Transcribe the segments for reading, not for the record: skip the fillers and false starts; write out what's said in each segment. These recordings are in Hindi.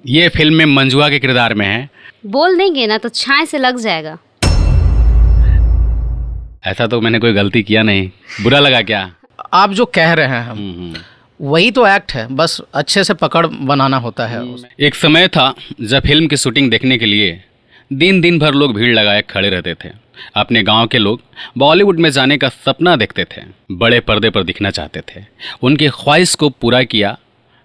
ये फिल्म में मंजुआ के किरदार में है। बोल देंगे ना तो छाए से लग जाएगा। ऐसा तो मैंने कोई गलती किया नहीं, बुरा लगा क्या? आप जो कह रहे हैं हम वही तो एक्ट है, बस अच्छे से पकड़ बनाना होता है। एक समय था जब फिल्म की शूटिंग देखने के लिए दिन भर लोग भीड़ लगाए खड़े रहते थे। अपने गांव के लोग बॉलीवुड में जाने का सपना देखते थे, बड़े पर्दे पर दिखना चाहते थे। उनकी ख्वाहिश को पूरा किया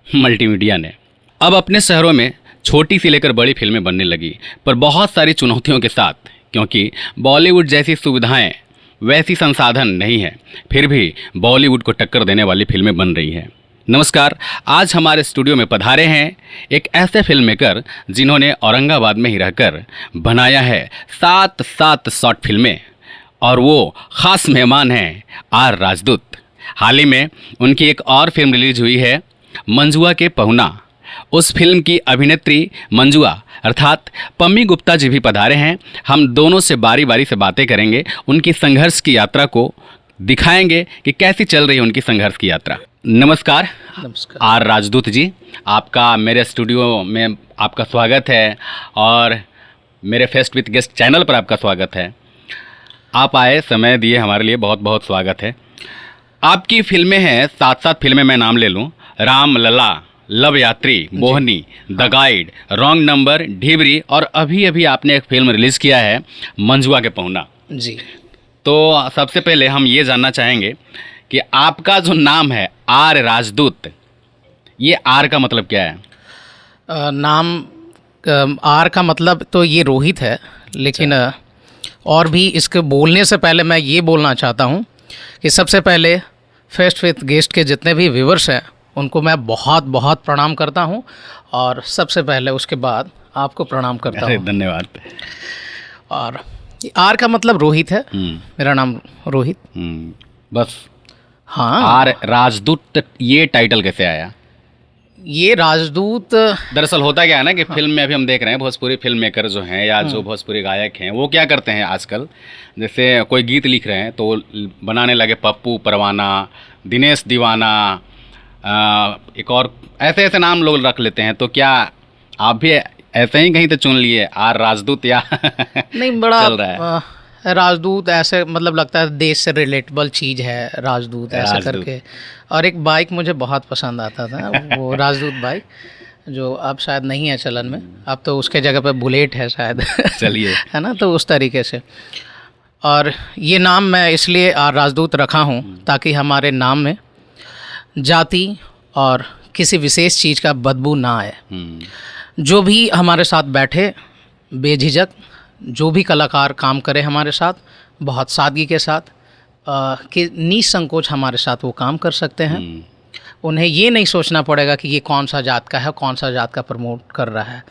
मल्टीमीडिया ने। अब अपने शहरों में छोटी सी लेकर बड़ी फिल्में बनने लगी, पर बहुत सारी चुनौतियों के साथ, क्योंकि बॉलीवुड जैसी सुविधाएं, वैसी संसाधन नहीं है। फिर भी बॉलीवुड को टक्कर देने वाली फिल्में बन रही हैं। नमस्कार, आज हमारे स्टूडियो में पधारे हैं एक ऐसे फिल्म मेकर जिन्होंने औरंगाबाद में ही रहकर बनाया है 7 शॉर्ट फिल्में, और वो ख़ास मेहमान हैं आर राजदूत। हाल ही में उनकी एक और फिल्म रिलीज हुई है, मंजुआ के पहुना। उस फिल्म की अभिनेत्री मंजुआ अर्थात पम्मी गुप्ता जी भी पधारे हैं। हम दोनों से बारी बारी से बातें करेंगे, उनकी संघर्ष की यात्रा को दिखाएंगे कि कैसी चल रही है उनकी संघर्ष की यात्रा। नमस्कार। नमस्कार आर राजदूत जी, आपका मेरे स्टूडियो में आपका स्वागत है और मेरे फेस्ट विद गेस्ट चैनल पर आपका स्वागत है। आप आए, समय दिए, हमारे लिए बहुत बहुत स्वागत है। आपकी फिल्में हैं 7 फिल्में, मैं नाम ले लूँ: राम लला, लव यात्री, मोहनी, द गाइड, रॉन्ग नंबर, ढिबरी, और अभी अभी आपने एक फिल्म रिलीज़ किया है मंजुआ के पहुना जी। तो सबसे पहले हम ये जानना चाहेंगे कि आपका जो नाम है आर राजदूत, ये आर का मतलब क्या है? आर का मतलब तो ये रोहित है, लेकिन और भी इसके बोलने से पहले मैं ये बोलना चाहता हूँ कि सबसे पहले फेस्ट विद गेस्ट के जितने भी व्यूवर्स हैं उनको मैं बहुत बहुत प्रणाम करता हूँ, और सबसे पहले उसके बाद आपको प्रणाम करता हूँ। धन्यवाद। और आर का मतलब रोहित है, मेरा नाम रोहित। बस। हाँ। आर राजदूत ये टाइटल कैसे आया? ये राजदूत दरअसल होता क्या है ना कि फिल्म में अभी हम देख रहे हैं भोजपुरी फिल्म मेकर जो हैं या जो भोजपुरी गायक हैं, वो क्या करते हैं आजकल, जैसे कोई गीत लिख रहे हैं तो बनाने लगे पप्पू परवाना, दिनेश दीवाना, एक और ऐसे नाम लोग रख लेते हैं। तो क्या आप भी ऐसे ही कहीं तो चुन लिए आर राजदूत, या नहीं बड़ा चल रहा है? राजदूत ऐसे मतलब लगता है देश से रिलेटेबल चीज़ है राजदूत, ऐसे करके। और एक बाइक मुझे बहुत पसंद आता था, वो राजदूत बाइक, जो अब शायद नहीं है चलन में, अब तो उसके जगह पे बुलेट है शायद। चलिए है ना, तो उस तरीके से। और ये नाम मैं इसलिए राजदूत रखा हूँ ताकि हमारे नाम में जाति और किसी विशेष चीज़ का बदबू ना आए। जो भी हमारे साथ बैठे बेझिझक, जो भी कलाकार काम करे हमारे साथ बहुत सादगी के साथ, कि निसंकोच हमारे साथ वो काम कर सकते हैं। उन्हें ये नहीं सोचना पड़ेगा कि ये कौन सा जात का है, कौन सा जात का प्रमोट कर रहा है।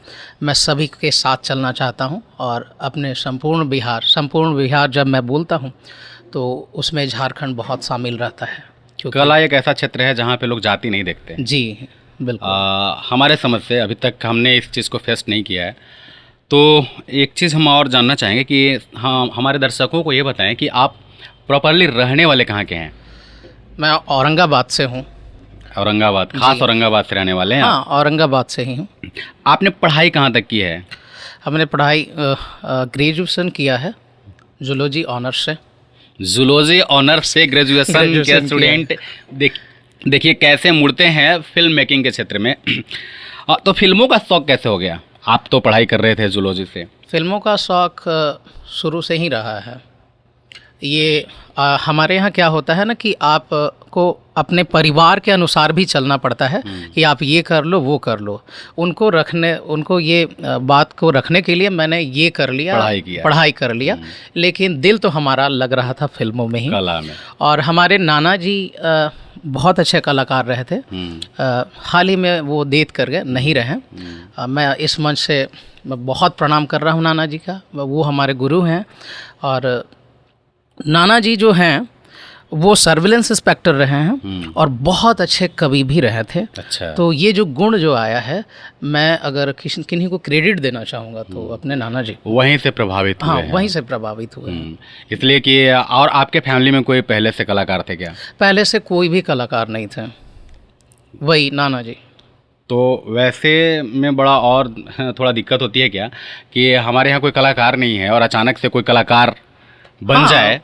मैं सभी के साथ चलना चाहता हूँ, और अपने संपूर्ण बिहार जब मैं बोलता हूँ तो उसमें झारखंड बहुत शामिल रहता है, क्योंकि कला एक ऐसा क्षेत्र है जहाँ पे लोग जाति नहीं देखते। जी बिल्कुल। हमारे समझ से अभी तक हमने इस चीज़ को फेस नहीं किया है। तो एक चीज़ हम और जानना चाहेंगे कि हाँ, हमारे दर्शकों को ये बताएं कि आप प्रॉपरली रहने वाले कहाँ के हैं? मैं औरंगाबाद से हूँ। औरंगाबाद, खास औरंगाबाद से रहने वाले हैं? हाँ, औरंगाबाद से ही हूँ। आपने पढ़ाई कहाँ तक की है? हमने पढ़ाई ग्रेजुएशन किया है जूलॉजी ऑनर्स से। जूलॉजी ऑनर्स से ग्रेजुएशन के स्टूडेंट देखिए कैसे मुड़ते हैं फिल्म मेकिंग के क्षेत्र में। तो फिल्मों का शौक़ कैसे हो गया? आप तो पढ़ाई कर रहे थे जूलॉजी से। फिल्मों का शौक़ शुरू से ही रहा है। ये हमारे यहाँ क्या होता है ना कि आपको अपने परिवार के अनुसार भी चलना पड़ता है कि आप ये कर लो वो कर लो। उनको ये बात को रखने के लिए मैंने ये कर लिया, पढ़ाई कर लिया, लेकिन दिल तो हमारा लग रहा था फिल्मों में ही, कला में। और हमारे नाना जी बहुत अच्छे कलाकार रहे थे। हाल ही में वो देत कर गए, नहीं रहे। मैं इस मंच से मैं बहुत प्रणाम कर रहा हूँ नाना जी का, वो हमारे गुरु हैं। और नाना जी जो हैं वो सर्विलेंस इंस्पेक्टर रहे हैं और बहुत अच्छे कवि भी रहे थे। अच्छा। तो ये जो गुण जो आया है, मैं अगर किन्हीं को क्रेडिट देना चाहूँगा तो अपने नाना जी, वहीं से प्रभावित हुए। हाँ, वहीं से प्रभावित हुए। इसलिए कि और आपके फैमिली में कोई पहले से कलाकार थे क्या? पहले से कोई भी कलाकार नहीं थे, वही नाना जी। तो वैसे में बड़ा और थोड़ा दिक्कत होती है क्या कि हमारे यहाँ कोई कलाकार नहीं है और अचानक से कोई कलाकार बन हाँ। जाए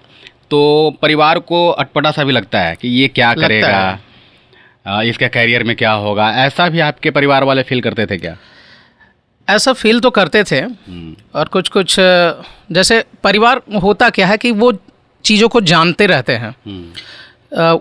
तो परिवार को अटपटा सा भी लगता है कि ये क्या लगता करेगा, इसका करियर में क्या होगा। ऐसा भी आपके परिवार वाले फील करते थे क्या? ऐसा फील तो करते थे। और कुछ कुछ जैसे परिवार होता क्या है कि वो चीज़ों को जानते रहते हैं।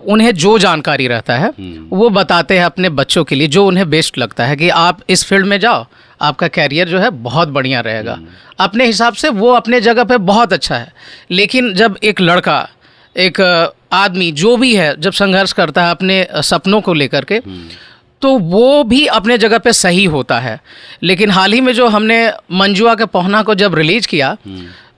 उन्हें जो जानकारी रहता है वो बताते हैं अपने बच्चों के लिए, जो उन्हें बेस्ट लगता है कि आप इस फील्ड में जाओ, आपका कैरियर जो है बहुत बढ़िया रहेगा। अपने हिसाब से वो अपने जगह पे बहुत अच्छा है। लेकिन जब एक लड़का, एक आदमी जो भी है, जब संघर्ष करता है अपने सपनों को लेकर के, तो वो भी अपने जगह पे सही होता है। लेकिन हाल ही में जो हमने मंजुआ के पहुना को जब रिलीज किया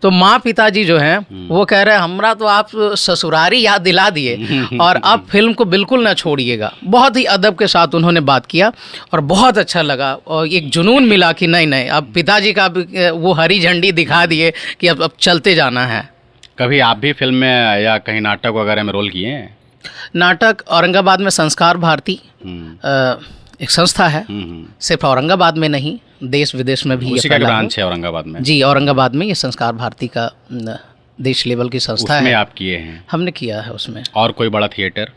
तो माँ पिताजी जो हैं वो कह रहे हैं हमरा तो आप ससुरारी याद दिला दिए और अब फिल्म को बिल्कुल ना छोड़िएगा। बहुत ही अदब के साथ उन्होंने बात किया और बहुत अच्छा लगा और एक जुनून मिला कि नहीं नहीं, अब पिताजी का भी वो हरी झंडी दिखा दिए कि अब चलते जाना है। कभी आप भी फिल्म में या कहीं नाटक वगैरह में रोल किए हैं? नाटक औरंगाबाद में संस्कार भारती एक संस्था है, सिर्फ औरंगाबाद में नहीं, देश विदेश में भी उसी का ब्रांच है औरंगाबाद में। जी, औरंगाबाद में ये संस्कार भारती का देश लेवल की संस्था उसमें है। आप किए हैं? हमने किया है उसमें। और कोई बड़ा थिएटर?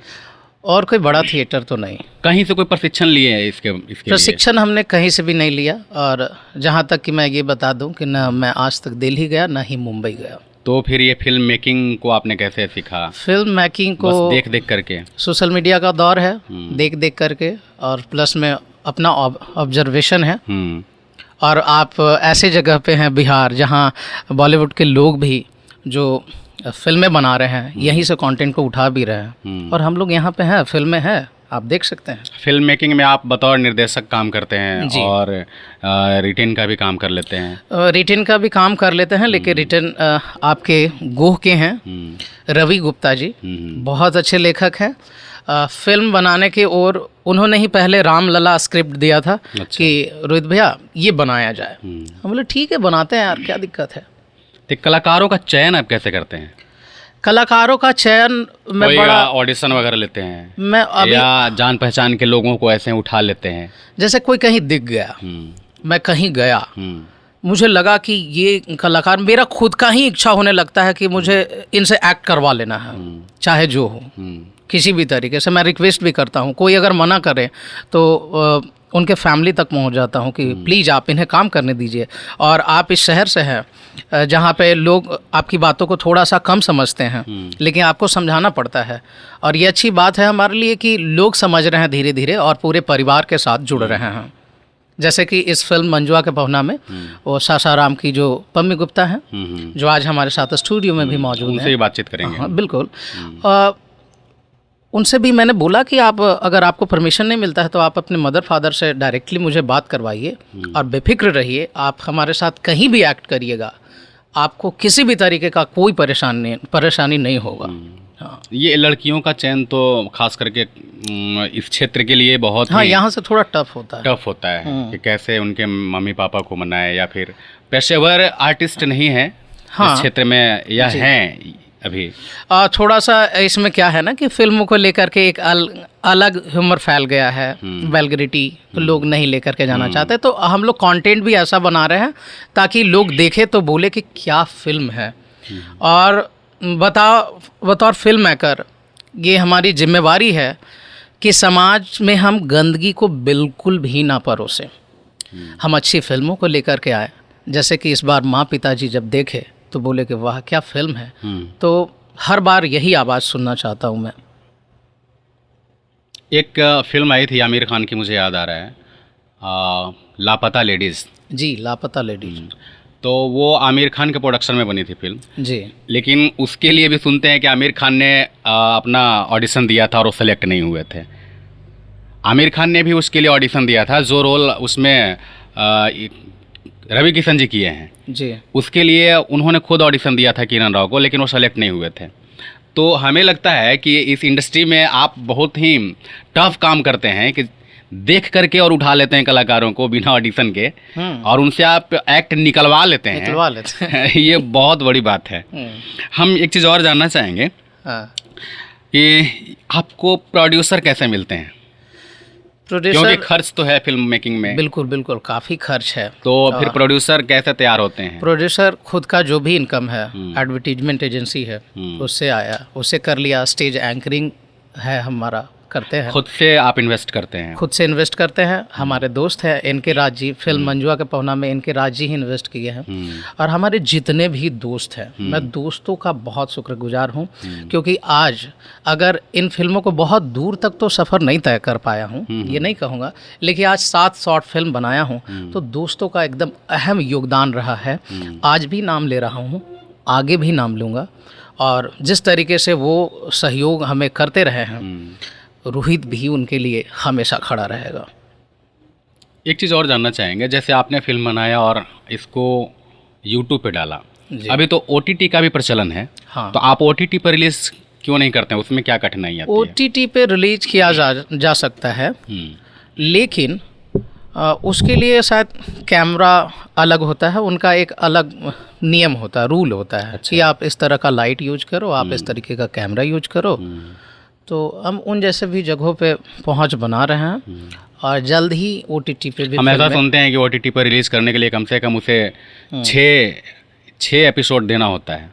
और कोई बड़ा थिएटर तो नहीं। कहीं से कोई प्रशिक्षण लिए हैं इसके लिए? प्रशिक्षण हमने कहीं से भी नहीं लिया। और जहाँ तक कि मैं ये बता दूं कि ना मैं आज तक दिल्ली गया ना ही मुंबई गया। तो फिर ये फिल्म मेकिंग को आपने कैसे सीखा? फिल्म मेकिंग को बस देख देख करके? सोशल मीडिया का दौर है, देख देख करके, और प्लस में अपना ऑब्जर्वेशन है। और आप ऐसे जगह पे हैं बिहार जहाँ बॉलीवुड के लोग भी जो फिल्में बना रहे हैं यहीं से कंटेंट को उठा भी रहे हैं, और हम लोग यहाँ पे हैं, फिल्में हैं, आप देख सकते हैं। फिल्म मेकिंग में आप बतौर निर्देशक काम करते हैं और रिटेन का भी काम कर लेते हैं? रिटेन का भी काम कर लेते हैं, लेकिन रिटेन आपके गोह के हैं रवि गुप्ता जी, बहुत अच्छे लेखक हैं। फिल्म बनाने की ओर उन्होंने ही पहले रामलला स्क्रिप्ट दिया था। अच्छा। कि रोहित भैया ये बनाया जाए। हम बोले ठीक है, बनाते हैं यार, क्या दिक्कत है। तो कलाकारों का चयन आप कैसे करते हैं? कलाकारों का चयन में कोई बड़ा ऑडिशन वगैरह लेते हैं मैं अभी या जान पहचान के लोगों को ऐसे उठा लेते हैं? जैसे कोई कहीं दिख गया, मैं कहीं गया, मुझे लगा कि ये कलाकार, मेरा खुद का ही इच्छा होने लगता है कि मुझे इनसे एक्ट करवा लेना है, चाहे जो हो, किसी भी तरीके से। मैं रिक्वेस्ट भी करता हूँ, कोई अगर मना करे तो उनके फैमिली तक पहुँच जाता हूँ कि प्लीज़ आप इन्हें काम करने दीजिए। और आप इस शहर से हैं जहाँ पे लोग आपकी बातों को थोड़ा सा कम समझते हैं, लेकिन आपको समझाना पड़ता है। और ये अच्छी बात है हमारे लिए कि लोग समझ रहे हैं धीरे धीरे और पूरे परिवार के साथ जुड़ रहे हैं। जैसे कि इस फिल्म मंजुआ के पहुना में वो सासाराम की जो पम्मी गुप्ता हैं, जो आज हमारे साथ स्टूडियो में भी मौजूद हैं, उनसे भी बातचीत करेंगे। हाँ बिल्कुल। उनसे भी मैंने बोला कि आप, अगर आपको परमिशन नहीं मिलता है तो आप अपने मदर फादर से डायरेक्टली मुझे बात करवाइए और बेफिक्र रहिए, आप हमारे साथ कहीं भी एक्ट करिएगा, आपको किसी भी तरीके का कोई परेशानी नहीं होगा। हाँ। ये लड़कियों का चयन तो खास करके इस क्षेत्र के लिए बहुत हाँ, यहाँ से थोड़ा टफ होता है कि कैसे उनके मम्मी पापा को मनाए, या फिर पेशेवर आर्टिस्ट नहीं है हाँ, इस क्षेत्र में या हैं अभी। थोड़ा सा इसमें क्या है ना कि फिल्मों को लेकर के एक अलग ह्यूमर फैल गया है, वल्गैरिटी, तो लोग नहीं लेकर के जाना चाहते। तो हम लोग कंटेंट भी ऐसा बना रहे हैं ताकि लोग देखें तो बोले कि क्या फिल्म है। और बतौर फिल्म मेकर ये हमारी जिम्मेवारी है कि समाज में हम गंदगी को बिल्कुल भी ना परोसें, हम अच्छी फिल्मों को लेकर के आए। जैसे कि इस बार माँ पिताजी जब देखे तो बोले कि वाह क्या फिल्म है। तो हर बार यही आवाज़ सुनना चाहता हूँ मैं। एक फिल्म आई थी आमिर खान की, मुझे याद आ रहा है, लापता लेडीज़। जी, लापता लेडीज। तो वो आमिर खान के प्रोडक्शन में बनी थी फिल्म जी, लेकिन उसके लिए भी सुनते हैं कि आमिर खान ने अपना ऑडिशन दिया था और वो सेलेक्ट नहीं हुए थे। आमिर खान ने भी उसके लिए ऑडिशन दिया था, जो रोल उसमें रवि किशन जी किए हैं जी, उसके लिए उन्होंने खुद ऑडिशन दिया था किरण राव को, लेकिन वो सेलेक्ट नहीं हुए थे। तो हमें लगता है कि इस इंडस्ट्री में आप बहुत ही टफ काम करते हैं कि देख करके और उठा लेते हैं कलाकारों को बिना ऑडिशन के, और उनसे आप एक्ट निकलवा लेते हैं। ये बहुत बड़ी बात है। हम एक चीज़ और जानना चाहेंगे कि आपको प्रोड्यूसर कैसे मिलते हैं? क्योंकि प्रोड्यूसर खर्च तो है फिल्म मेकिंग में। बिल्कुल बिल्कुल काफ़ी खर्च है। तो फिर प्रोड्यूसर कैसे तैयार होते हैं? प्रोड्यूसर खुद का जो भी इनकम है, एडवर्टीजमेंट एजेंसी है, उससे आया, उससे कर लिया। स्टेज एंकरिंग है हमारा, करते हैं। खुद से आप इन्वेस्ट करते हैं? खुद से इन्वेस्ट करते हैं। हमारे दोस्त हैं इनके राज जी, फिल्म मंजुआ के पहुना में इनके राज जी ही इन्वेस्ट किए हैं। और हमारे जितने भी दोस्त हैं, मैं दोस्तों का बहुत शुक्रगुजार हूँ, क्योंकि आज अगर इन फिल्मों को बहुत दूर तक तो सफ़र नहीं तय कर पाया हूँ, ये नहीं कहूँगा, लेकिन आज 7 शॉर्ट फिल्म बनाया हूँ, तो दोस्तों का एकदम अहम योगदान रहा है। आज भी नाम ले रहा हूँ, आगे भी नाम लूँगा। और जिस तरीके से वो सहयोग हमें करते रहे हैं, रोहित भी उनके लिए हमेशा खड़ा रहेगा। एक चीज़ और जानना चाहेंगे, जैसे आपने फिल्म बनाया और इसको यूट्यूब पे डाला, अभी तो OTT का भी प्रचलन है। हाँ। तो आप OTT पर रिलीज क्यों नहीं करते हैं? उसमें क्या कठिनाई आती है? OTT पे रिलीज किया जा सकता है, लेकिन उसके लिए शायद कैमरा अलग होता है, उनका एक अलग नियम होता है, रूल होता है। कि आप इस तरह का लाइट यूज करो, आप इस तरीके का कैमरा यूज करो। तो हम उन जैसे भी जगहों पे पहुंच बना रहे हैं, और जल्द ही OTT पे भी हम ऐसा सुनते हैं कि OTT पर रिलीज़ करने के लिए कम से कम उसे 6 एपिसोड देना होता है।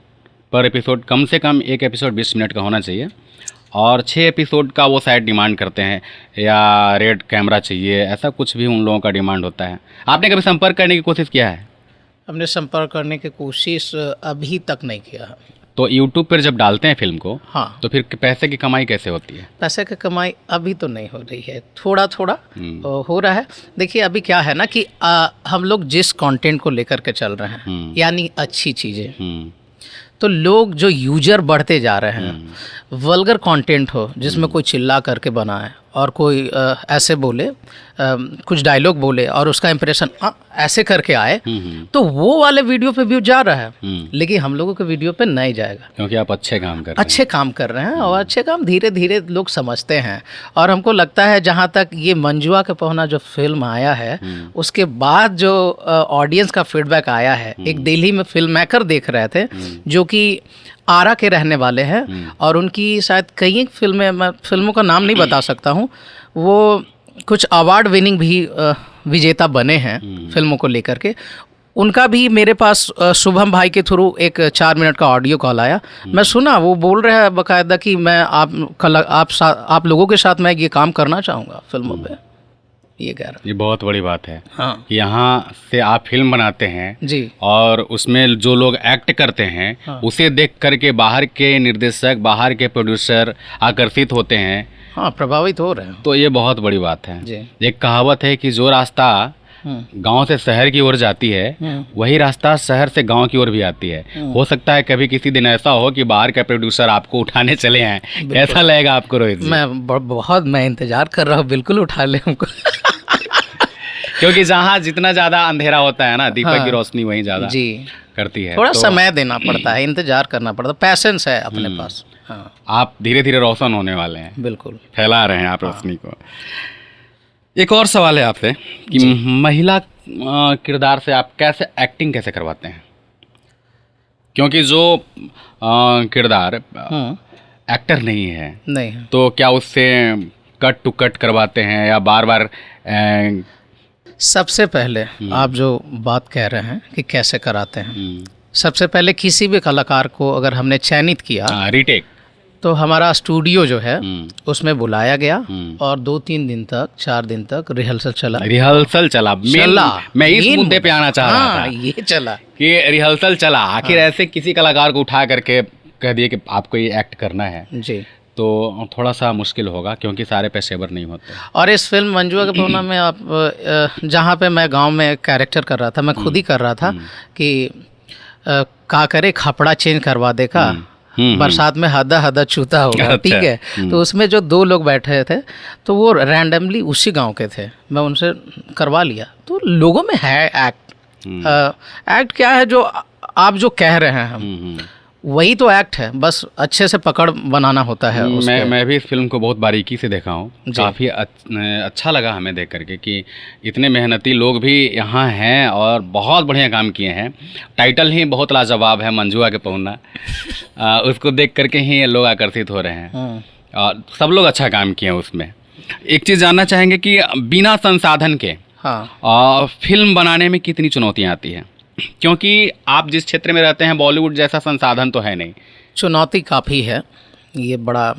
पर एपिसोड कम से कम एक एपिसोड 20 मिनट का होना चाहिए, और 6 एपिसोड का वो शायद डिमांड करते हैं, या रेड कैमरा चाहिए, ऐसा कुछ भी उन लोगों का डिमांड होता है। आपने कभी संपर्क करने की कोशिश किया है? हमने संपर्क करने की कोशिश अभी तक नहीं किया है। तो यूट्यूब पर जब डालते हैं फिल्म को, हाँ, तो फिर पैसे की कमाई कैसे होती है? पैसे की कमाई अभी तो नहीं हो रही है, थोड़ा थोड़ा हो रहा है। देखिए अभी क्या है ना कि हम लोग जिस कंटेंट को लेकर के चल रहे हैं, यानी अच्छी चीज़ें, तो लोग जो यूजर बढ़ते जा रहे हैं, वल्गर कंटेंट हो जिसमें कोई चिल्ला करके बनाए और कोई ऐसे बोले, कुछ डायलॉग बोले और उसका इंप्रेशन ऐसे करके आए, तो वो वाले वीडियो पे व्यू जा रहा है, लेकिन हम लोगों के वीडियो पे नहीं जाएगा, क्योंकि आप अच्छे काम कर रहे हैं। अच्छे काम कर रहे हैं, और अच्छे काम धीरे धीरे लोग समझते हैं। और हमको लगता है जहाँ तक ये मंजुआ के पहुना जो फिल्म आया है, उसके बाद जो ऑडियंस का फीडबैक आया है, एक दिल्ली में फिल्म मेकर देख रहे थे जो कि आरा के रहने वाले हैं, और उनकी शायद कई फिल्में, मैं फिल्मों का नाम नहीं बता सकता हूँ, वो कुछ अवार्ड विनिंग भी विजेता बने हैं फिल्मों को लेकर के। उनका भी मेरे पास शुभम भाई के थ्रू एक 4 मिनट का ऑडियो कॉल आया। मैं सुना, वो बोल रहे हैं बाकायदा कि मैं आप लोगों के साथ मैं ये काम करना चाहूँगा फिल्मों पे, ये कह रहा। ये बहुत बड़ी बात है। हाँ, यहाँ से आप फिल्म बनाते हैं जी, और उसमें जो लोग एक्ट करते हैं, हाँ, उसे देख करके बाहर के निर्देशक, बाहर के प्रोड्यूसर आकर्षित होते हैं। हाँ, प्रभावित हो रहे हैं। तो ये बहुत बड़ी बात है। जी, एक कहावत है कि जो रास्ता गांव से शहर की ओर जाती है, वही रास्ता शहर से गांव की ओर भी आती है। हो सकता है कभी किसी दिन ऐसा हो कि बाहर का प्रोड्यूसर आपको उठाने चले आए, ऐसा लगेगा आपको रोहित जी? मैं इंतजार कर रहा हूँ, बिल्कुल उठा ले हमको। क्योंकि जहाँ जितना ज़्यादा अंधेरा होता है ना, दीपक की रोशनी वहीं ज़्यादा जी करती है। थोड़ा तो समय देना पड़ता है, इंतजार करना पड़ता है, पैसेंस है अपने पास। हाँ, आप धीरे धीरे रोशन होने वाले हैं, बिल्कुल फैला रहे हैं आप रोशनी को। एक और सवाल है आपसे कि महिला किरदार से आप कैसे एक्टिंग कैसे करवाते हैं? क्योंकि जो किरदार एक्टर नहीं है, तो क्या उससे कट टू कट करवाते हैं या बार बार? सबसे पहले आप जो बात कह रहे हैं कि कैसे कराते हैं, सबसे पहले किसी भी कलाकार को अगर हमने चयनित किया, रीटेक, तो हमारा स्टूडियो जो है उसमें बुलाया गया, और 2-3 दिन तक, 4 दिन तक रिहर्सल चला। मैं इस मुद्दे पे आना चाह रहा था, ये चला कि रिहर्सल चला। आखिर ऐसे किसी कलाकार को उठा करके कह दिए कि आपको ये एक्ट करना है, जी, तो थोड़ा सा मुश्किल होगा, क्योंकि सारे पेशेवर नहीं होते। और इस फिल्म मंजुआ के पहुना में आप जहाँ पे मैं गांव में कैरेक्टर कर रहा था, मैं खुद ही कर रहा था कि का करे खपड़ा चेंज करवा दे का, बरसात में हदा हदा चूता होगा। अच्छा, ठीक है, तो उसमें जो 2 लोग बैठे थे, तो वो रैंडमली उसी गांव के थे, मैं उनसे करवा लिया। तो लोगों में है एक्ट क्या है, जो आप जो कह रहे हैं हम, वही तो एक्ट है, बस अच्छे से पकड़ बनाना होता है। मैं भी इस फिल्म को बहुत बारीकी से देखा हूँ, काफ़ी अच्छा लगा हमें देख करके कि इतने मेहनती लोग भी यहाँ हैं और बहुत बढ़िया काम किए हैं। टाइटल ही बहुत लाजवाब है, मंजुआ के पहुना। उसको देख करके ही लोग आकर्षित हो रहे हैं, और सब लोग अच्छा काम किए हैं उसमें। एक चीज़ जानना चाहेंगे कि बिना संसाधन के हाँ फिल्म बनाने में कितनी चुनौतियाँ आती हैं, क्योंकि आप जिस क्षेत्र में रहते हैं बॉलीवुड जैसा संसाधन तो है नहीं। चुनौती काफ़ी है, ये बड़ा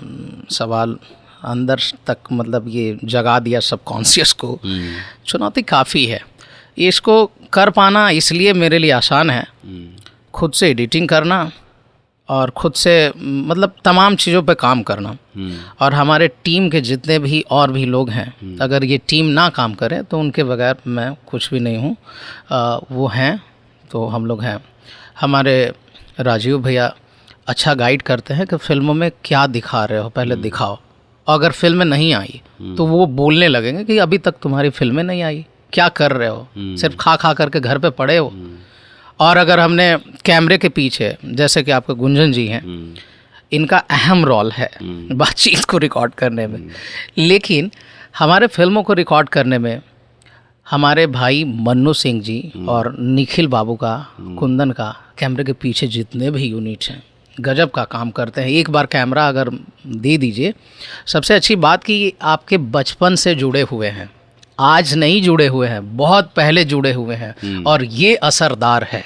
सवाल अंदर तक मतलब ये जगा दिया सबकॉन्शियस को। चुनौती काफ़ी है, इसको कर पाना इसलिए मेरे लिए आसान है, खुद से एडिटिंग करना और खुद से मतलब तमाम चीज़ों पे काम करना। और हमारे टीम के जितने भी और भी लोग हैं, अगर ये टीम ना काम करे तो उनके बगैर मैं कुछ भी नहीं हूँ। वो हैं तो हम लोग हैं। हमारे राजीव भैया अच्छा गाइड करते हैं कि फिल्मों में क्या दिखा रहे हो पहले दिखाओ, अगर फिल्में नहीं आई तो वो बोलने लगेंगे कि अभी तक तुम्हारी फिल्में नहीं आई, क्या कर रहे हो, सिर्फ खा खा करके घर पे पड़े हो। और अगर हमने कैमरे के पीछे जैसे कि आपके गुंजन जी हैं, इनका अहम रोल है बातचीत को रिकॉर्ड करने में, लेकिन हमारे फिल्मों को रिकॉर्ड करने में हमारे भाई मन्नू सिंह जी और निखिल बाबू का, कुंदन का, कैमरे के पीछे जितने भी यूनिट्स हैं गजब का काम करते हैं। एक बार कैमरा अगर दे दीजिए, सबसे अच्छी बात कि आपके बचपन से जुड़े हुए हैं, आज नहीं जुड़े हुए हैं, बहुत पहले जुड़े हुए हैं और ये असरदार है।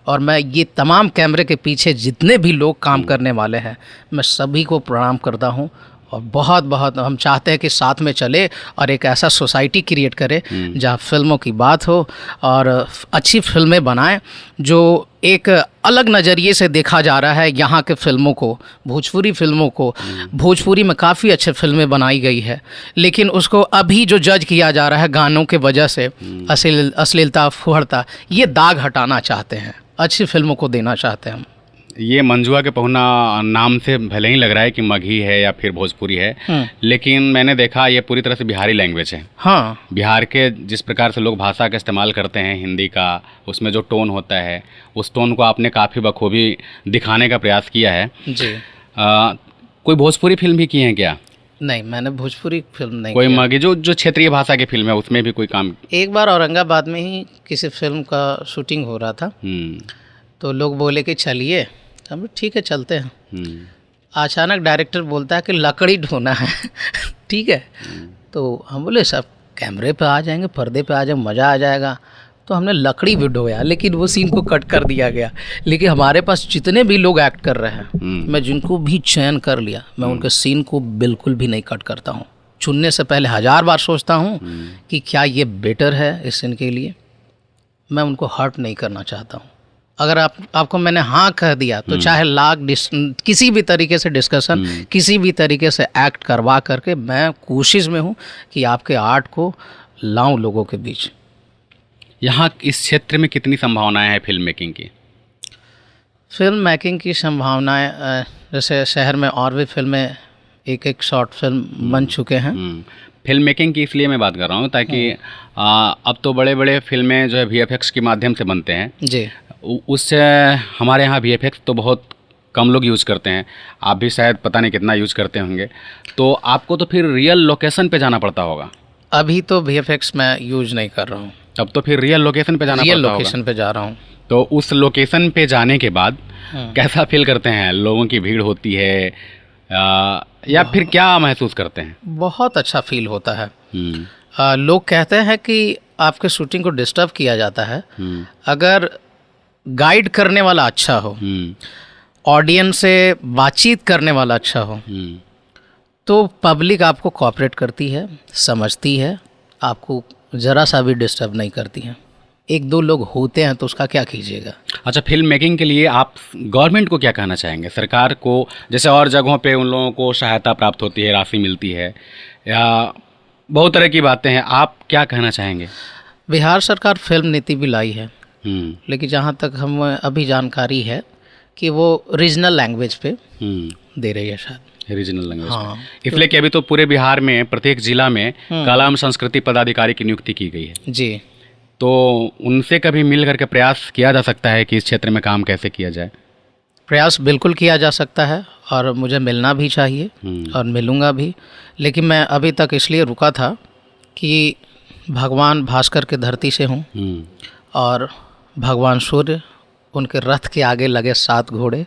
और मैं ये तमाम कैमरे के पीछे जितने भी लोग काम करने वाले हैं, मैं सभी को प्रणाम करता हूँ। और बहुत बहुत हम चाहते हैं कि साथ में चले और एक ऐसा सोसाइटी क्रिएट करें जहाँ फिल्मों की बात हो और अच्छी फिल्में बनाएं, जो एक अलग नज़रिए से देखा जा रहा है यहाँ के फिल्मों को, भोजपुरी फिल्मों को। भोजपुरी में काफ़ी अच्छे फिल्में बनाई गई है, लेकिन उसको अभी जो जज किया जा रहा है गानों के वजह से, अश्लीलता, फुहड़ता, ये दाग हटाना चाहते हैं, अच्छी फिल्मों को देना चाहते हैं हम। ये मंजुआ के पहुना नाम से भले ही लग रहा है कि मगही है या फिर भोजपुरी है, लेकिन मैंने देखा ये पूरी तरह से बिहारी लैंग्वेज है। हाँ, बिहार के जिस प्रकार से लोग भाषा का इस्तेमाल करते हैं हिंदी का, उसमें जो टोन होता है, उस टोन को आपने काफ़ी बखूबी दिखाने का प्रयास किया है जी। कोई भोजपुरी फिल्म भी की है क्या? नहीं, मैंने भोजपुरी फिल्म नहीं कोई किया। मगही जो क्षेत्रीय भाषा की फिल्म है उसमें भी कोई काम? एक बार औरंगाबाद में ही किसी फिल्म का शूटिंग हो रहा था, तो लोग बोले कि चलिए, हम ठीक है चलते हैं। अचानक डायरेक्टर बोलता है कि लकड़ी ढोना है ठीक है, तो हम बोले सब कैमरे पे आ जाएंगे, पर्दे पे आ जाए, मज़ा आ जाएगा। तो हमने लकड़ी भी ढोया, लेकिन वो सीन को कट कर दिया गया। लेकिन हमारे पास जितने भी लोग एक्ट कर रहे हैं, मैं जिनको भी चयन कर लिया, मैं उनके सीन को बिल्कुल भी नहीं कट करता हूँ। चुनने से पहले 1000 बार सोचता हूँ कि क्या ये बेटर है इस सीन के लिए, मैं उनको हर्ट नहीं करना चाहता हूँ। अगर आपको मैंने हाँ कह दिया तो चाहे लाख किसी भी तरीके से डिस्कशन, किसी भी तरीके से एक्ट करवा करके मैं कोशिश में हूँ कि आपके आर्ट को लाऊं लोगों के बीच। यहाँ इस क्षेत्र में कितनी संभावनाएं हैं फिल्म मेकिंग की? फिल्म मेकिंग की संभावनाएं, जैसे शहर में और भी फिल्में, एक शॉर्ट फिल्म बन चुके हैं। फिल्म मेकिंग की इसलिए मैं बात कर रहा हूँ ताकि अब तो बड़े बड़े फिल्में जो है VFX के माध्यम से बनते हैं जी। उससे हमारे यहाँ VFX तो बहुत कम लोग यूज़ करते हैं, आप भी शायद पता नहीं कितना यूज़ करते होंगे, तो आपको तो फिर रियल लोकेशन पे जाना पड़ता होगा। अभी तो VFX मैं यूज़ नहीं कर रहा हूँ, अब तो फिर रियल लोकेशन पे जाना पड़ता होगा। रियल लोकेशन पे जा रहा हूँ। तो उस लोकेशन पे जाने के बाद कैसा फील करते हैं? लोगों की भीड़ होती है या फिर क्या महसूस करते हैं? बहुत अच्छा फील होता है। लोग कहते हैं कि आपके शूटिंग को डिस्टर्ब किया जाता है। अगर गाइड करने वाला अच्छा हो, ऑडियंस से बातचीत करने वाला अच्छा हो, तो पब्लिक आपको कोऑपरेट करती है, समझती है, आपको ज़रा सा भी डिस्टर्ब नहीं करती है। एक दो लोग होते हैं तो उसका क्या कीजिएगा। अच्छा, फिल्म मेकिंग के लिए आप गवर्नमेंट को क्या कहना चाहेंगे? सरकार को, जैसे और जगहों पे उन लोगों को सहायता प्राप्त होती है, राशि मिलती है या बहुत तरह की बातें हैं, आप क्या कहना चाहेंगे? बिहार सरकार फिल्म नीति भी लाई है, लेकिन जहाँ तक हम अभी जानकारी है कि वो रीजनल लैंग्वेज पे दे रही है शायद। Regional language. हाँ, इसलिए कि अभी तो पूरे बिहार में प्रत्येक जिला में कला एवं संस्कृति पदाधिकारी की नियुक्ति की गई है जी। तो उनसे कभी मिल करके प्रयास किया जा सकता है कि इस क्षेत्र में काम कैसे किया जाए? प्रयास बिल्कुल किया जा सकता है और मुझे मिलना भी चाहिए और मिलूँगा भी, लेकिन मैं अभी तक इसलिए रुका था कि भगवान भास्कर के धरती से हूँ और भगवान सूर्य उनके रथ के आगे लगे 7 घोड़े,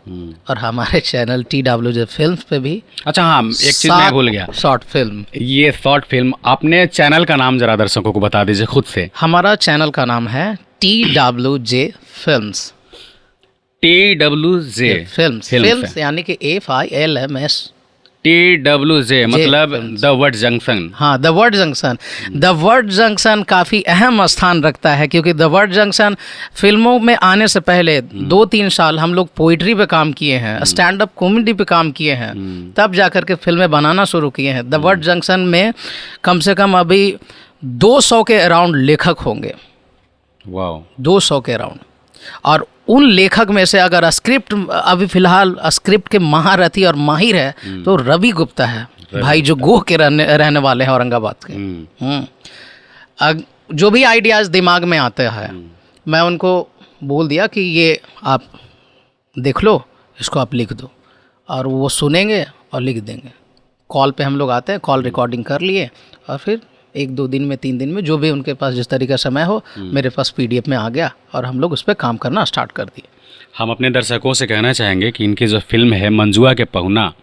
और हमारे चैनल TWJ फिल्म्स पे भी अच्छा हाँ, एक चीज़ मैं भूल गया, शॉर्ट फिल्म। ये शॉर्ट फिल्म, आपने चैनल का नाम जरा दर्शकों को बता दीजिए खुद से। हमारा चैनल का नाम है TWJ फिल्म्स। TWJ फिल्म्स यानी कि FILMS। TWJ मतलब द वर्ड जंक्शन। हाँ, the word junction. The word junction काफ़ी अहम स्थान रखता है, क्योंकि द वर्ड जंक्शन फिल्मों में आने से पहले 2-3 साल हम लोग पोइट्री पे काम किए हैं, स्टैंड अप कॉमेडी पे काम किए हैं, तब जाकर के फिल्में बनाना शुरू किए हैं। द वर्ड जंक्शन में कम से कम अभी 200 के अराउंड लेखक होंगे। वाह, 200 के अराउंड। और उन लेखक में से अगर स्क्रिप्ट अभी फिलहाल स्क्रिप्ट के महारथी और माहिर है तो रवि गुप्ता है भाई, जो गोह के रहने वाले हैं, औरंगाबाद के। जो भी आइडियाज़ दिमाग में आते हैं मैं उनको बोल दिया कि ये आप देख लो, इसको आप लिख दो, और वो सुनेंगे और लिख देंगे। कॉल पे हम लोग आते हैं, कॉल रिकॉर्डिंग कर लिए, और फिर 1-2 दिन में 3 दिन में जो भी उनके पास जिस तरीके का समय हो, मेरे पास PDF में आ गया और हम लोग उस पर काम करना स्टार्ट कर दिए। हम अपने दर्शकों से कहना चाहेंगे कि इनकी जो फिल्म है मंजुआ के पहुना,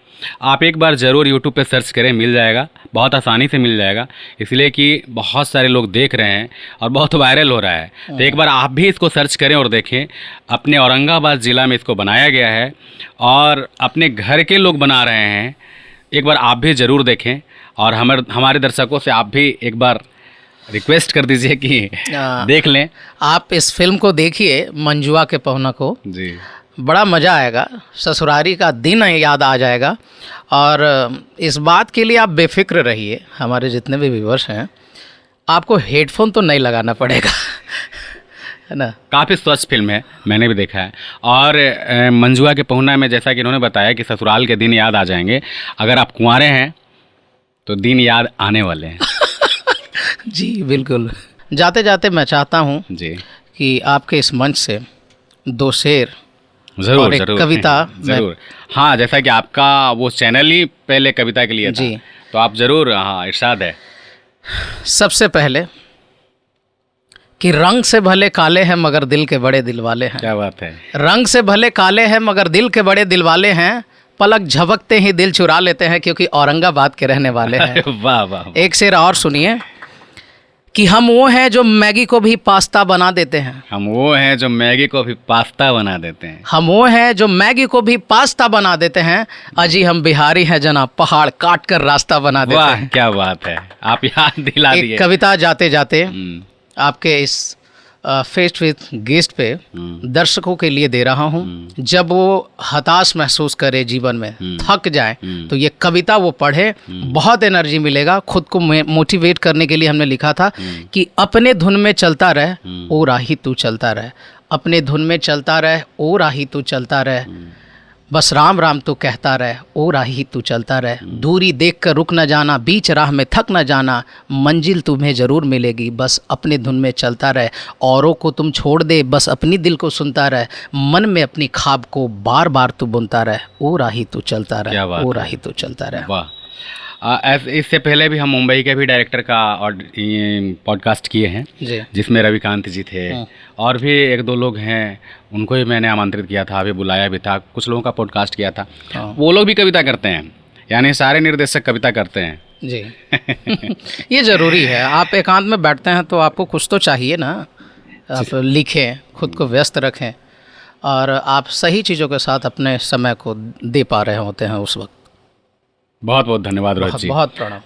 आप एक बार ज़रूर YouTube पे सर्च करें, मिल जाएगा, बहुत आसानी से मिल जाएगा, इसलिए कि बहुत सारे लोग देख रहे हैं और बहुत वायरल हो रहा है। तो एक बार आप भी इसको सर्च करें और देखें। अपने औरंगाबाद ज़िला में इसको बनाया गया है और अपने घर के लोग बना रहे हैं। एक बार आप भी ज़रूर देखें, और हमारे दर्शकों से आप भी एक बार रिक्वेस्ट कर दीजिए कि देख लें। आप इस फिल्म को देखिए, मंजुआ के पहुना को जी, बड़ा मज़ा आएगा, ससुरारी का दिन याद आ जाएगा। और इस बात के लिए आप बेफिक्र रहिए, हमारे जितने भी व्यूअर्स हैं, आपको हेडफोन तो नहीं लगाना पड़ेगा है ना। काफ़ी स्वच्छ फिल्म है, मैंने भी देखा है। और मंजुआ के पहुना में जैसा कि इन्होंने बताया कि ससुराल के दिन याद आ जाएंगे। अगर आप कुंवारे हैं तो दिन याद आने वाले हैं। जी बिल्कुल। जाते जाते मैं चाहता हूँ जी कि आपके इस मंच से 2 शेर ज़रूर और एक ज़रूर कविता ज़रूर। हाँ, जैसा कि आपका वो चैनल ही पहले कविता के लिए था, जी, तो आप ज़रूर, हाँ, इरशाद है। सबसे पहले कि रंग से भले काले हैं मगर दिल के बड़े दिल वाले हैं। क्या बात है। रंग से भले काले हैं मगर दिल के बड़े दिल वाले हैं, पलक झपकते ही दिल चुरा लेते हैं, क्योंकि औरंगाबाद के रहने वाले हैं। वाह वाह। एक शेर और सुनिए कि हम वो हैं जो मैगी को भी पास्ता बना देते हैं। हम वो हैं जो मैगी को भी पास्ता बना देते हैं। हम वो हैं जो मैगी को भी पास्ता बना देते हैं, अजी हम बिहारी हैं जना, पहाड़ काट कर रास्ता बना देते वाह, हैं। क्या बात है, आप याद दिला एक दिए। कविता जाते जाते आपके इस फेस्ट विथ गेस्ट पे दर्शकों के लिए दे रहा हूँ। जब वो हताश महसूस करे जीवन में, थक जाए, तो ये कविता वो पढ़े, बहुत एनर्जी मिलेगा। खुद को मोटिवेट करने के लिए हमने लिखा था कि अपने धुन में चलता रह, ओ राही तू चलता रह, अपने धुन में चलता रह, ओ राही तू चलता रह, बस राम राम तू कहता रह, ओ राही तू चलता रह, दूरी देख कर रुक न जाना, बीच राह में थक न जाना, मंजिल तुम्हें ज़रूर मिलेगी, बस अपने धुन में चलता रह, औरों को तुम छोड़ दे, बस अपनी दिल को सुनता रह, मन में अपनी ख्वाब को बार बार तू बुनता रह, ओ राही तू चलता रह, ओ राही तू चलता रह। वाह। इससे पहले भी हम मुंबई के भी डायरेक्टर का पॉडकास्ट किए हैं जी, जिसमें रविकांत जी थे, और भी 1-2 लोग हैं, उनको भी मैंने आमंत्रित किया था, अभी बुलाया भी था, कुछ लोगों का पॉडकास्ट किया था। वो लोग भी कविता करते हैं, यानी सारे निर्देशक कविता करते हैं। जी ये ज़रूरी है। आप एकांत में बैठते हैं तो आपको कुछ तो चाहिए ना, आप लिखें, खुद को व्यस्त रखें, और आप सही चीज़ों के साथ अपने समय को दे पा रहे होते हैं उस वक्त। बहुत बहुत धन्यवाद रोहित जी। बहुत प्रणाम।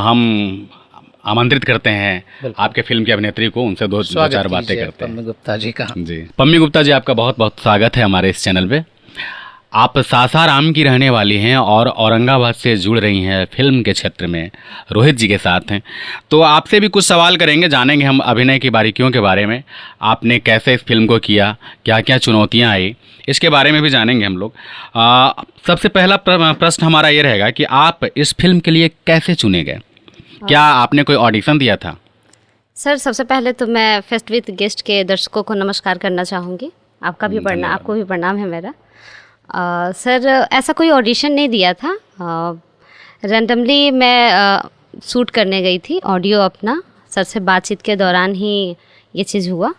हम आमंत्रित करते हैं आपके फिल्म की अभिनेत्री को, उनसे 2-4 बातें करते हैं। पम्मी गुप्ता जी का। जी, पम्मी गुप्ता जी, आपका बहुत बहुत स्वागत है हमारे इस चैनल पे। आप सासाराम की रहने वाली हैं और औरंगाबाद से जुड़ रही हैं फिल्म के क्षेत्र में, रोहित जी के साथ हैं। तो आपसे भी कुछ सवाल करेंगे, जानेंगे हम अभिनय की बारीकियों के बारे में, आपने कैसे इस फिल्म को किया, क्या क्या चुनौतियां आई, इसके बारे में भी जानेंगे हम लोग। सबसे पहला प्रश्न हमारा ये रहेगा कि आप इस फिल्म के लिए कैसे चुने गए? क्या आपने कोई ऑडिशन दिया था? सर, सबसे पहले तो मैं फेस्ट विद गेस्ट के दर्शकों को नमस्कार करना चाहूँगी। आपका भी प्रणाम, आपको भी प्रणाम है मेरा। सर, ऐसा कोई ऑडिशन नहीं दिया था, रैंडमली मैं शूट करने गई थी ऑडियो अपना, सर से बातचीत के दौरान ही ये चीज़ हुआ।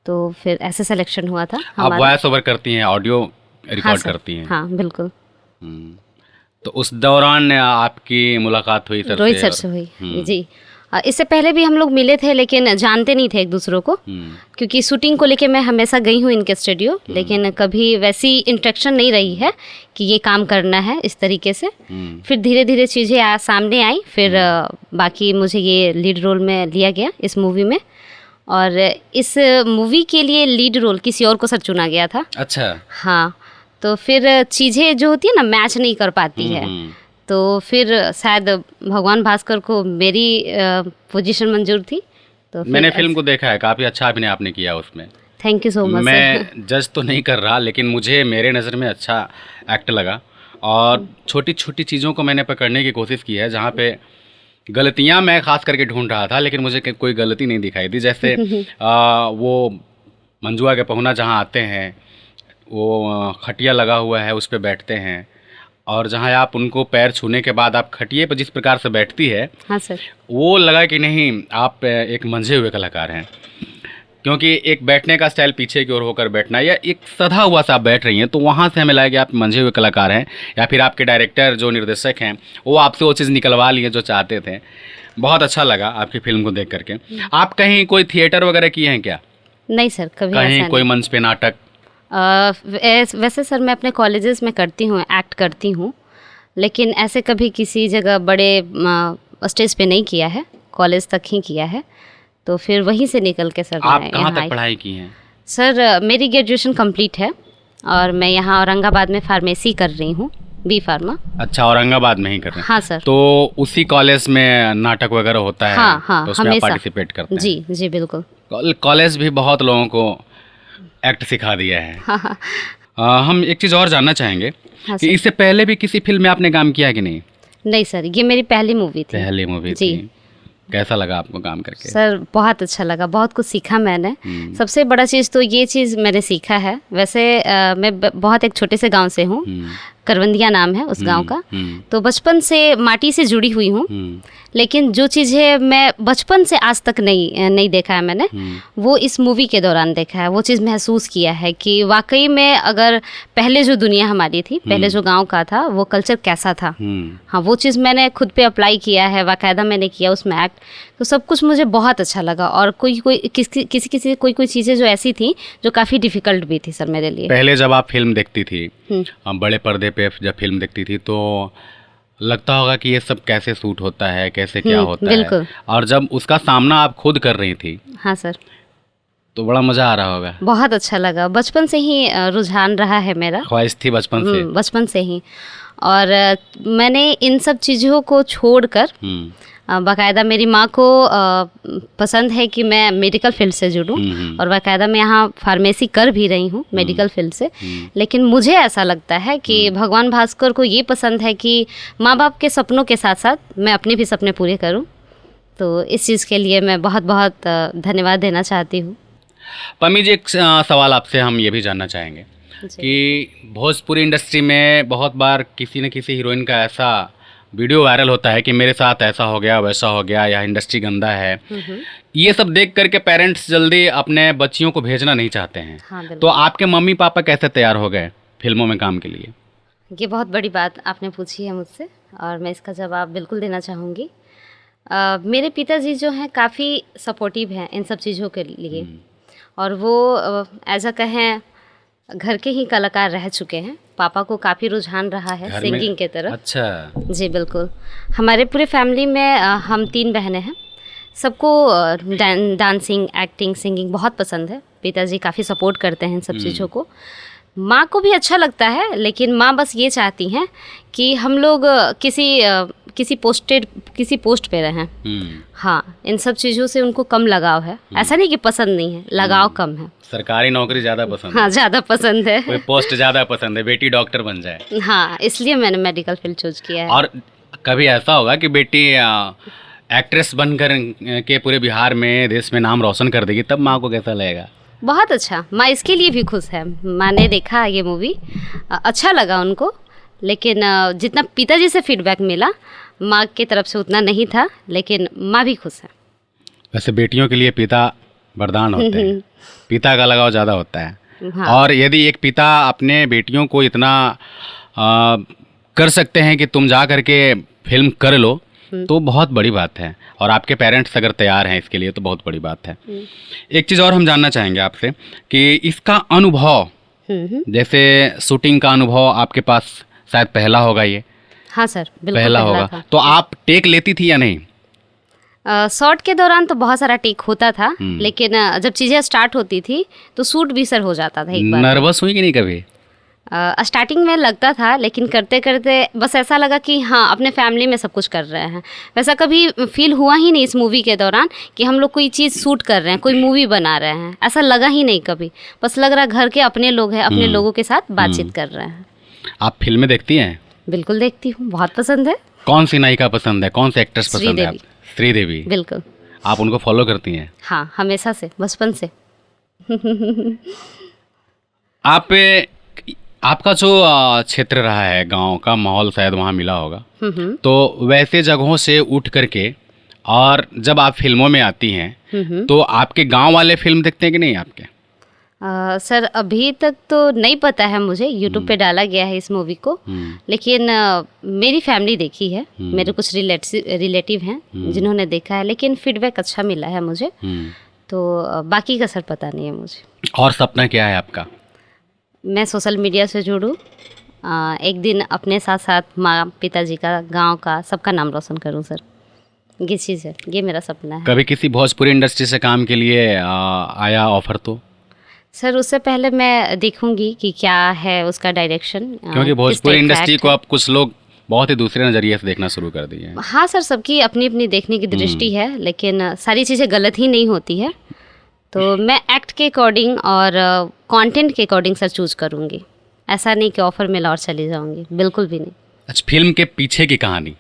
तो फिर ऐसे सिलेक्शन हुआ था आप हमारा। वॉइस ओवर करती हैं, ऑडियो हाँ रिकॉर्ड सर, करती हैं? हाँ बिल्कुल। हम्म, तो उस दौरान आपकी मुलाकात हुई सर रोहित से? सर से हुई जी। इससे पहले भी हम लोग मिले थे लेकिन जानते नहीं थे एक दूसरों को, क्योंकि शूटिंग को लेके मैं हमेशा गई हूँ इनके स्टूडियो, लेकिन कभी वैसी इंटरेक्शन नहीं रही है कि ये काम करना है इस तरीके से। फिर धीरे धीरे चीज़ें सामने आई, फिर बाकी मुझे ये लीड रोल में लिया गया इस मूवी में, और इस मूवी के लिए लीड रोल किसी और को सर चुना गया था। अच्छा। हाँ, तो फिर चीज़ें जो होती है ना मैच नहीं कर पाती है, तो फिर शायद भगवान भास्कर को मेरी पोजीशन मंजूर थी। तो मैंने फिल्म को देखा है, काफ़ी अच्छा अभिनय आपने किया उसमें। Thank you so much. मैं जज तो नहीं कर रहा, लेकिन मुझे मेरे नज़र में अच्छा एक्ट लगा, और छोटी छोटी चीज़ों को मैंने पकड़ने की कोशिश की है, जहाँ पे गलतियाँ मैं खास करके ढूंढ रहा था लेकिन मुझे कोई गलती नहीं दिखाई दी। जैसे वो मंजुआ के पहुना जहाँ आते हैं, वो खटिया लगा हुआ है, उस पर बैठते हैं, और जहाँ आप उनको पैर छूने के बाद आप खटिए पर जिस प्रकार से बैठती है, हाँ सर, वो लगा कि नहीं आप एक मंझे हुए कलाकार हैं, क्योंकि एक बैठने का स्टाइल पीछे की ओर होकर बैठना या एक सधा हुआ सा आप बैठ रही हैं, तो वहाँ से हमें लगा कि आप मंझे हुए कलाकार हैं, या फिर आपके डायरेक्टर जो निर्देशक हैं वो आपसे वो चीज़ निकलवा लिए जो चाहते थे। बहुत अच्छा लगा आपकी फिल्म को देख करके। आप कहीं कोई थिएटर वगैरह किए हैं क्या? नहीं सर, कभी कहीं ऐसा कोई नहीं। मंच पे नाटक? वैसे सर मैं अपने कॉलेजेस में करती हूँ, एक्ट करती हूँ, लेकिन ऐसे कभी किसी जगह बड़े स्टेज पे नहीं किया है, कॉलेज तक ही किया है। तो फिर वहीं से निकल के सर आप मैं कहाँ यहाँ तक आई। पढ़ाई की हैं? सर मेरी ग्रेजुएशन कंप्लीट है और मैं यहाँ औरंगाबाद में फार्मेसी कर रही हूँ, बी फार्मा। अच्छा, औरंगाबाद में ही कर रहे हैं? हाँ सर। तो उसी कॉलेज में नाटक वगैरह होता है? हाँ हाँ, तो उसमें आप हमेशा पार्टिसिपेट करते हैं? जी जी बिल्कुल। कॉलेज भी बहुत लोगों को एक्ट सिखा दिया है। हाँ हाँ हम एक चीज़ और जानना चाहेंगे हाँ कि सर। इससे पहले भी किसी फिल्म में आपने काम किया कि नहीं? नहीं सर, ये मेरी पहली मूवी थी। पहली मूवी जी। थी। कैसा लगा आपको काम करके? सर बहुत अच्छा लगा, बहुत कुछ सीखा मैंने। सबसे बड़ा चीज़ तो ये चीज़ मैंने सीखा है, वैसे मैं बहुत एक छोटे से गांव से हूँ, करवंदिया नाम है उस गांव का। तो बचपन से माटी से जुड़ी हुई हूँ, लेकिन जो चीज़ें मैं बचपन से आज तक नहीं देखा है मैंने, वो इस मूवी के दौरान देखा है। वो चीज़ महसूस किया है कि वाकई में अगर पहले जो दुनिया हमारी थी, पहले जो गांव का था, वो कल्चर कैसा था। हाँ, वो चीज़ मैंने खुद पे अप्लाई किया है, बाकायदा मैंने किया उसमें एक्ट। तो सब कुछ मुझे बहुत अच्छा लगा, और किसी कोई चीज़ें जो ऐसी थी जो काफ़ी डिफ़िकल्ट भी थी सर मेरे लिए। पहले जब आप फिल्म देखती थी, बड़े पर्दे पे जब फिल्म देखती थी, तो लगता होगा कि ये सब कैसे शूट होता है, कैसे क्या होता बिल्कुल। है, और जब उसका सामना आप खुद कर रही थी, हाँ सर, तो बड़ा मज़ा आ रहा होगा। बहुत अच्छा लगा। बचपन से ही रुझान रहा है मेरा, ख्वाहिश थी बचपन से? बचपन से ही। और मैंने इन सब चीज़ों को छोड़कर बाकायदा मेरी माँ को पसंद है कि मैं मेडिकल फील्ड से जुड़ूं, और बाकायदा मैं यहाँ फार्मेसी कर भी रही हूँ मेडिकल फील्ड से। लेकिन मुझे ऐसा लगता है कि भगवान भास्कर को ये पसंद है कि माँ बाप के सपनों के साथ साथ मैं अपने भी सपने पूरे करूँ। तो इस चीज़ के लिए मैं बहुत बहुत धन्यवाद देना चाहती हूँ। पम्मी जी, एक सवाल आपसे हम ये भी जानना चाहेंगे कि भोजपुरी इंडस्ट्री में बहुत बार किसी न किसी हीरोइन का ऐसा वीडियो वायरल होता है कि मेरे साथ ऐसा हो गया, वैसा हो गया, या इंडस्ट्री गंदा है। ये सब देख करके पेरेंट्स जल्दी अपने बच्चियों को भेजना नहीं चाहते हैं। हाँ, तो आपके मम्मी पापा कैसे तैयार हो गए फिल्मों में काम के लिए? ये बहुत बड़ी बात आपने पूछी है मुझसे, और मैं इसका जवाब बिल्कुल देना चाहूँगी। मेरे पिताजी जो हैं काफ़ी सपोर्टिव हैं इन सब चीज़ों के लिए, और वो एज अ कहें घर के ही कलाकार रह चुके हैं। पापा को काफ़ी रुझान रहा है सिंगिंग के तरफ। अच्छा। जी बिल्कुल। हमारे पूरे फैमिली में हम 3 बहनें हैं, सबको डांसिंग, एक्टिंग, सिंगिंग बहुत पसंद है। पिताजी काफ़ी सपोर्ट करते हैं इन सब चीज़ों को। माँ को भी अच्छा लगता है, लेकिन माँ बस ये चाहती हैं कि हम लोग किसी पोस्ट पे रहें। हाँ, इन सब चीज़ों से उनको कम लगाव है। ऐसा नहीं कि पसंद नहीं है, लगाव कम है। सरकारी नौकरी ज़्यादा पसंद है? हाँ, ज़्यादा पसंद है। कोई पोस्ट ज़्यादा पसंद है, बेटी डॉक्टर बन जाए। हाँ, इसलिए मैंने मेडिकल फील्ड चूज किया है। और कभी ऐसा होगा कि बेटी एक्ट्रेस बनकर के पूरे बिहार में, देश में नाम रोशन कर देगी, तब माँ को कैसा लगेगा? बहुत अच्छा, माँ इसके लिए भी खुश है। माँ ने देखा ये मूवी, अच्छा लगा उनको, लेकिन जितना पिताजी से फीडबैक मिला माँ की तरफ से उतना नहीं था, लेकिन माँ भी खुश है। वैसे बेटियों के लिए पिता वरदान होते हैं, पिता का लगाव ज़्यादा होता है। हाँ। और यदि एक पिता अपने बेटियों को इतना कर सकते हैं कि तुम जा करके फिल्म कर लो, तो बहुत बड़ी बात है। और आपके पेरेंट्स अगर तैयार हैं इसके लिए तो बहुत बड़ी बात है। एक चीज़ और हम जानना चाहेंगे आपसे कि इसका अनुभव, जैसे शूटिंग का अनुभव आपके पास शायद पहला होगा ये। हाँ सर, बिल्कुल पहला होगा। था। तो आप टेक लेती थी या नहीं? शॉट के दौरान तो बहुत सारा टेक होता था, लेकिन जब चीज़ें स्टार्ट होती थी तो शूट भी सर हो जाता था एक बार। नर्वस हुई कि नहीं कभी? स्टार्टिंग में लगता था, लेकिन करते करते बस ऐसा लगा कि हाँ अपने फैमिली में सब कुछ कर रहे हैं। वैसा कभी फील हुआ ही नहीं इस मूवी के दौरान कि हम लोग कोई चीज़ शूट कर रहे हैं, कोई मूवी बना रहे हैं, ऐसा लगा ही नहीं कभी। बस लग रहा घर के अपने लोग हैं, अपने लोगों के साथ बातचीत कर रहे हैं। आप फिल्में देखती हैं? बिल्कुल देखती हूँ, बहुत पसंद है। कौन सी नायिका पसंद है, कौन से एक्ट्रेस पसंद है? श्रीदेवी। बिल्कुल। आप उनको फॉलो करती हैं? हाँ, हमेशा से, बचपन से। आपका जो क्षेत्र रहा है, गांव का माहौल शायद वहाँ मिला होगा, तो वैसे जगहों से उठ करके और जब आप फिल्मों में आती हैं तो आपके गांव वाले फिल्म देखते हैं कि नहीं आपके? सर अभी तक तो नहीं पता है मुझे, यूट्यूब पे डाला गया है इस मूवी को, लेकिन मेरी फैमिली देखी है, मेरे कुछ रिलेटिव हैं जिन्होंने देखा है, लेकिन फीडबैक अच्छा मिला है मुझे। तो बाकी का सर पता नहीं है मुझे। और सपना क्या है आपका? मैं सोशल मीडिया से जुड़ूँ, एक दिन अपने साथ साथ माँ पिताजी का, गांव का, सबका नाम रोशन करूँ सर। ये चीज़ है, ये मेरा सपना है। कभी किसी भोजपुरी इंडस्ट्री से काम के लिए आया ऑफर? तो सर उससे पहले मैं देखूंगी कि क्या है उसका डायरेक्शन, क्योंकि भोजपुरी इंडस्ट्री को अब कुछ लोग बहुत ही दूसरे नज़रिए से देखना शुरू कर दिए हैं। हाँ सर, सबकी अपनी अपनी देखने की दृष्टि है, लेकिन सारी चीज़ें गलत ही नहीं होती है। तो मैं एक्ट के अकॉर्डिंग और कंटेंट के अकॉर्डिंग सर चूज करूँगी। ऐसा नहीं कि ऑफर मिला और चली जाऊँगी, बिल्कुल भी नहीं। अच्छा, फिल्म के पीछे की कहानी,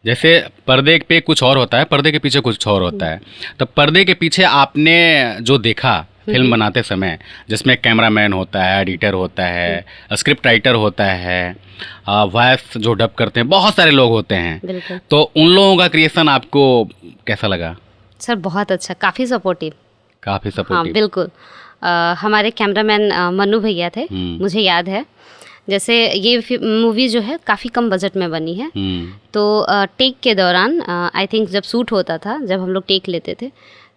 जैसे पर्दे पे कुछ और होता है, पर्दे के पीछे कुछ और होता है, तो पर्दे के पीछे आपने जो देखा फिल्म बनाते समय, जिसमें कैमरामैन होता है, एडिटर होता है, स्क्रिप्ट राइटर होता है, वॉइस जो डब करते हैं, बहुत सारे लोग होते हैं, तो उन लोगों का क्रिएशन आपको कैसा लगा? सर बहुत अच्छा, काफ़ी सपोर्टिव। हाँ बिल्कुल। हमारे कैमरामैन मन्नू भैया थे, मुझे याद है। जैसे ये मूवी जो है काफ़ी कम बजट में बनी है, तो टेक के दौरान आई थिंक जब शूट होता था, जब हम लोग टेक लेते थे,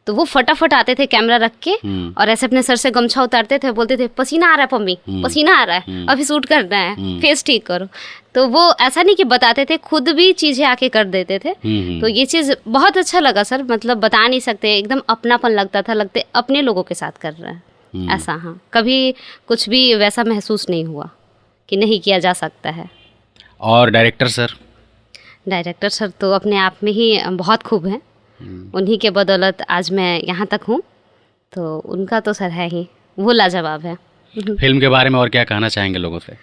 तो वो फटाफट आते थे कैमरा रख के और ऐसे अपने सर से गमछा उतारते थे, बोलते थे पसीना आ रहा है पम्मी, पसीना आ रहा है, अभी शूट करना है, फेस ठीक करो। तो वो ऐसा नहीं कि बताते थे, खुद भी चीज़ें आके कर देते थे। तो ये चीज़ बहुत अच्छा लगा सर, मतलब बता नहीं सकते, एकदम अपनापन लगता था, लगते अपने लोगों के साथ कर रहे हैं ऐसा। हाँ, कभी कुछ भी वैसा महसूस नहीं हुआ कि नहीं किया जा सकता है। और डायरेक्टर सर? डायरेक्टर सर तो अपने आप में ही बहुत खूब हैं, उन्हीं के बदौलत आज मैं यहाँ तक हूँ, तो उनका तो सर है ही, वो लाजवाब है। फिल्म के बारे में और क्या कहना चाहेंगे लोगों से?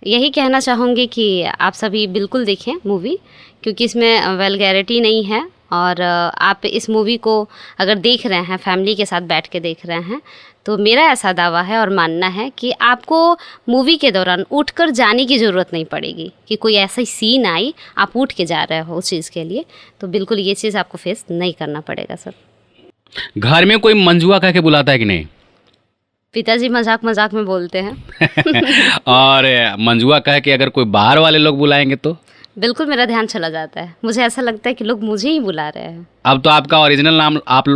यही कहना चाहूँगी कि आप सभी बिल्कुल देखें मूवी, क्योंकि इसमें वल्गैरिटी नहीं है, और आप इस मूवी को अगर देख रहे हैं, फैमिली के साथ बैठ के देख रहे हैं, तो मेरा ऐसा दावा है और मानना है कि आपको मूवी के दौरान उठकर जाने की ज़रूरत नहीं पड़ेगी कि कोई ऐसा सीन आई आप उठ के जा रहे हो उस चीज़ के लिए, तो बिल्कुल ये चीज़ आपको फेस नहीं करना पड़ेगा सर। घर में कोई मंजुआ कह के बुलाता है कि नहीं? पिताजी मजाक मजाक में बोलते हैं। और मंजुआ कह के अगर कोई बाहर वाले लोग बुलाएंगे तो बिल्कुल मेरा ध्यान चला जाता है, मुझे ऐसा लगता है कि लोग मुझे ही बुला रहे हैं। अब तो आपका ओरिजिनल नाम आप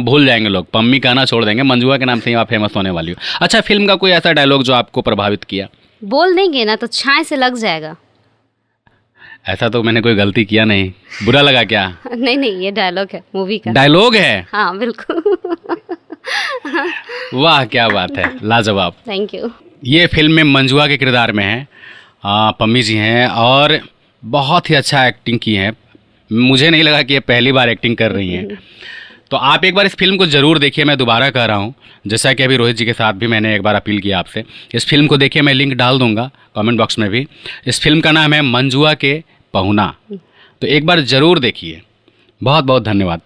भूल जाएंगे लोग, पम्मी कहना छोड़ देंगे, मंजुआ के नाम से ही आप फेमस होने वाली हो। अच्छा, फिल्म का कोई ऐसा डायलॉग जो आपको प्रभावित किया? बोल देंगे ना तो छाए से लग जाएगा। ऐसा तो मैंने कोई गलती किया नहीं, बुरा लगा क्या? नहीं नहीं, ये डायलॉग है, मूवी का डायलॉग है। हाँ बिल्कुल। वाह क्या बात है, लाजवाब। Thank you. ये फिल्म में मंजुआ के किरदार में है, पम्मी जी हैं, और बहुत ही अच्छा एक्टिंग की है। मुझे नहीं लगा कि ये पहली बार एक्टिंग कर रही हैं। तो आप एक बार इस फिल्म को ज़रूर देखिए, मैं दोबारा कह रहा हूँ, जैसा कि अभी रोहित जी के साथ भी मैंने एक बार अपील किया आपसे, इस फिल्म को देखिए, मैं लिंक डाल दूँगा कमेंट बॉक्स में भी। इस फिल्म का नाम है मंजुआ के पहुना, तो एक बार ज़रूर देखिए। बहुत बहुत धन्यवाद।